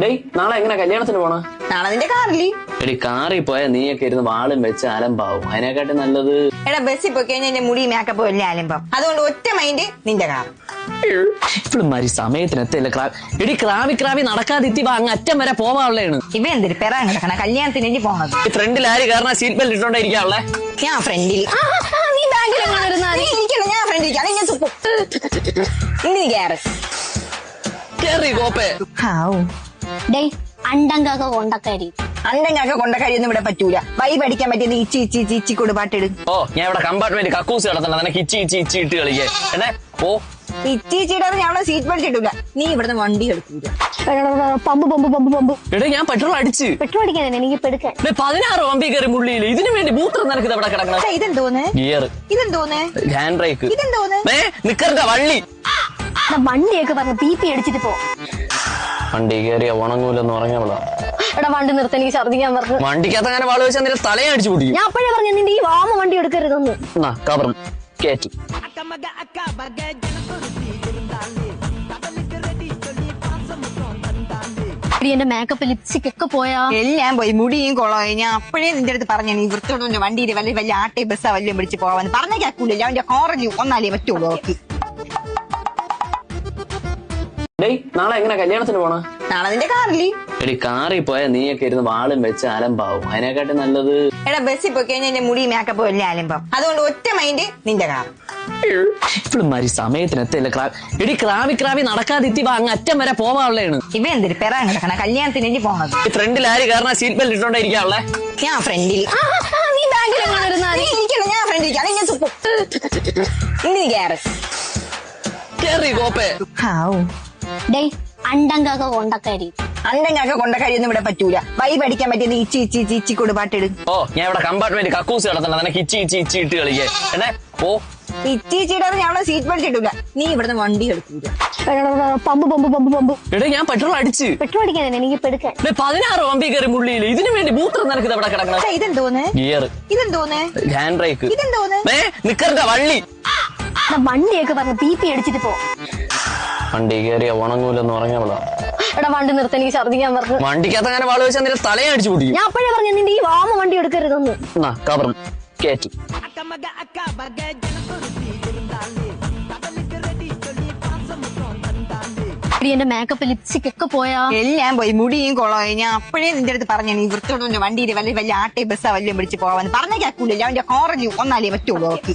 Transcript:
ഡേയ് നാളെ എങ്ങനെ കല്യാണത്തിന് പോണ? നാളെ നിന്റെ കാറില്. എടി കാറിൽ പോയാൽ നീയൊക്കെ ഇരുന്ന് വാളും വെച്ച് അലമ്പാവും. അതിനെക്കാട്ടി നല്ലത് എടാ ബസ്സിൽ പോയി കഴിഞ്ഞാൽ എന്റെ മുടി മേക്കപ്പ് വലിയ അലമ്പം. അതുകൊണ്ട് ഒറ്റ മൈൻഡ് നിന്റെ കാർ. ഇപ്പോഴും മാറി സമയത്തിന് എത്തില്ല. എടി ക്രാവി നടക്കാതിത്തി അങ്ങ് അറ്റം വരെ പോവാനുള്ളതാണ്. ഇവ എന്തൊരു പെറാൻ കിടക്കണ കല്യാണത്തിന് വേണ്ടി പോണത്. ഫ്രണ്ടിൽ ആര് കാരണം സീറ്റ് ബെൽറ്റ് ഇട്ടോണ്ടിരിക്കാനുള്ളേ? ഞാൻ ഫ്രണ്ടിൽ. നീ ബാഗിൽ ഞാൻ ഫ്രണ്ടിൽ. ഇനി കേറ് കേറി കോപ്പേ. അണ്ടങ്കാക്ക കൊണ്ടക്കരി അണ്ടെങ്കാക്ക കൊണ്ടക്കാരിയൊന്നും ഇവിടെ പറ്റൂല. വൈ പഠിക്കാൻ പറ്റിയത് ഇച്ചി കൊടുപാട്ടിട്. ഓ ഞാൻ ഇവിടെ കമ്പാർട്ട്മെന്റ് കക്കൂസ് കിടത്തണ്ട. നിനക്ക് ഇച്ചി ഇട്ട് കളിക്കേ എന്നെ ഓ ഇച്ചിടാതെ ഞാൻ അവിടെ സീറ്റ് ബെൽറ്റ് ഇട്ടൂല. നീ ഇവിടുന്ന് വണ്ടി എടുക്കൂല. പമ്പ് എടാ ഞാൻ പെട്രോൾ അടിച്ച് പെട്രോൾ അടിക്കാൻ എനിക്ക് പെടുക്കാൻ 16 പമ്പി കയറി മുള്ളിയില്ല. ഇതിനു വേണ്ടി മൂത്രം നിനക്ക് ഇവിടെ കിടക്കണം. ഇതെന്തോന്ന് ഗിയർ ഇതെന്തോന്ന് ഹാൻഡ് ബ്രേക്ക് ഇതെന്തോന്ന് നിക്കറിന്റെ വള്ളി. വണ്ടിയൊക്കെ പറഞ്ഞു പി അടിച്ചിട്ട് പോ. വണ്ടി കയറിയ ഉണങ്ങൂലെന്ന് പറഞ്ഞവളാ. എടാ വണ്ടി നിർത്തി എനിക്ക് ഛർദിക്കാൻ പറഞ്ഞു. വണ്ടിക്കകത്ത് അങ്ങനെ വാള് വെച്ചാൽ നിന്റെ തലയെ അടിച്ചു പൊടിക്കും. ഞാൻ അപ്പോഴേ പറഞ്ഞു നിന്റെ ഈ വാമ വണ്ടി എടുക്കരുതെന്ന്. കവർ കേറ്റി എന്റെ മേക്കപ്പ് ലിപ്സ്റ്റിക് ഒക്കെ പോയാ എല്ലാം പോയി. മുടിയും കൊളമായി. ഞാൻ അപ്പോഴേ നിന്റെ അടുത്ത് പറഞ്ഞു ഈ വൃത്തിയോട് വണ്ടിയിൽ വലിയ ആട്ടെ ബസ്സാ വല്ലതും പിടിച്ച് പോവാന്ന് പറഞ്ഞ കേൾക്കൂല. അവന്റെ കോറഞ്ഞു ഒന്നാലേ പറ്റുള്ളൂ. ഓക്കെ നാളെ എങ്ങനെ കല്യാണത്തിന് പോണ? നാളെ നിന്റെ കാറില്. എടി കാറിൽ പോയാൽ നീയൊക്കെ ഇരുന്ന് വാളും വെച്ച് അലമ്പാവും. അതിനെക്കാട്ടി നല്ലത് എടാ ബസ്സിൽ പോയി കഴിഞ്ഞാൽ എന്റെ മുടി മേക്കപ്പ് വലിയ അലമ്പം. അതുകൊണ്ട് ഒറ്റ മൈൻഡ് നിന്റെ കാർ. ഇപ്പോഴും മാറി സമയത്തിന് എത്തില്ല. എടി ക്രാവി നടക്കാതിത്തി അങ്ങ് അറ്റം വരെ പോവാനുള്ളതാണ്. ഇവ എന്തൊരു പെറാൻ കിടക്കണ കല്യാണത്തിന് വേണ്ടി പോണത്. ഫ്രണ്ടിൽ ആര് കാരണം സീറ്റ് ബെൽറ്റ് ഇട്ടോണ്ടിരിക്കാനുള്ളേ? ഞാൻ ഫ്രണ്ടിൽ. നീ ബാഗിൽ ഞാൻ ഫ്രണ്ടിൽ. ഇനി കേറ് കേറി കോപ്പേ. അണ്ടങ്കാക്ക കൊണ്ടക്കരി അണ്ടെങ്കാക്ക കൊണ്ടക്കാരിയൊന്നും ഇവിടെ പറ്റൂല. വൈ പഠിക്കാൻ പറ്റിയത് ഇച്ചി കൊടുപാട്ടിട്. ഓ ഞാൻ ഇവിടെ കമ്പാർട്ട്മെന്റ് കക്കൂസ് കിടത്തണ്ട. നിനക്ക് ഇച്ചി ഇട്ട് കളിക്കേ എന്നെ ഓ ഇച്ചിടാതെ ഞാൻ അവിടെ സീറ്റ് ബെൽറ്റ് ഇട്ടൂല. നീ ഇവിടുന്ന് വണ്ടി എടുക്കൂല. പമ്പ് എടാ ഞാൻ പെട്രോൾ അടിച്ച് പെട്രോൾ അടിക്കാൻ എനിക്ക് പെടുക്കാൻ 16 പമ്പി കയറി മുള്ളിയില്ല. ഇതിനു വേണ്ടി മൂത്രം നിനക്ക് ഇവിടെ കിടക്കണം. ഇതെന്തോന്ന് ഗിയർ ഇതെന്തോന്ന് ഹാൻഡ് ബ്രേക്ക് ഇതെന്തോന്ന് നിക്കറിന്റെ വള്ളി. വണ്ടിയൊക്കെ പറഞ്ഞു പി അടിച്ചിട്ട് പോ. വണ്ടി കയറിയ ഉണങ്ങൂലെന്ന് പറഞ്ഞവളാ. എടാ വണ്ടി നിർത്തി എനിക്ക് ഛർദിക്കാൻ പറഞ്ഞു. വണ്ടിക്കകത്ത് അങ്ങനെ വാള് വെച്ചാൽ നിന്റെ തലയെ അടിച്ചു പൊടിക്കും. ഞാൻ അപ്പോഴേ പറഞ്ഞു നിന്റെ ഈ വാമ വണ്ടി എടുക്കരുതെന്ന്. കവർ കേറ്റി എന്റെ മേക്കപ്പ് ലിപ്സ്റ്റിക് ഒക്കെ പോയാ എല്ലാം പോയി. മുടിയും കൊളമായി. ഞാൻ അപ്പോഴേ നിന്റെ അടുത്ത് പറഞ്ഞു ഈ വൃത്തിയോട് വണ്ടിയിൽ വലിയ ആട്ടെ ബസ്സാ വല്ലതും പിടിച്ച് പോവാന്ന് പറഞ്ഞ കേൾക്കൂല. അവന്റെ കോറഞ്ഞു ഒന്നാലേ പറ്റുള്ളൂ. ഓക്കെ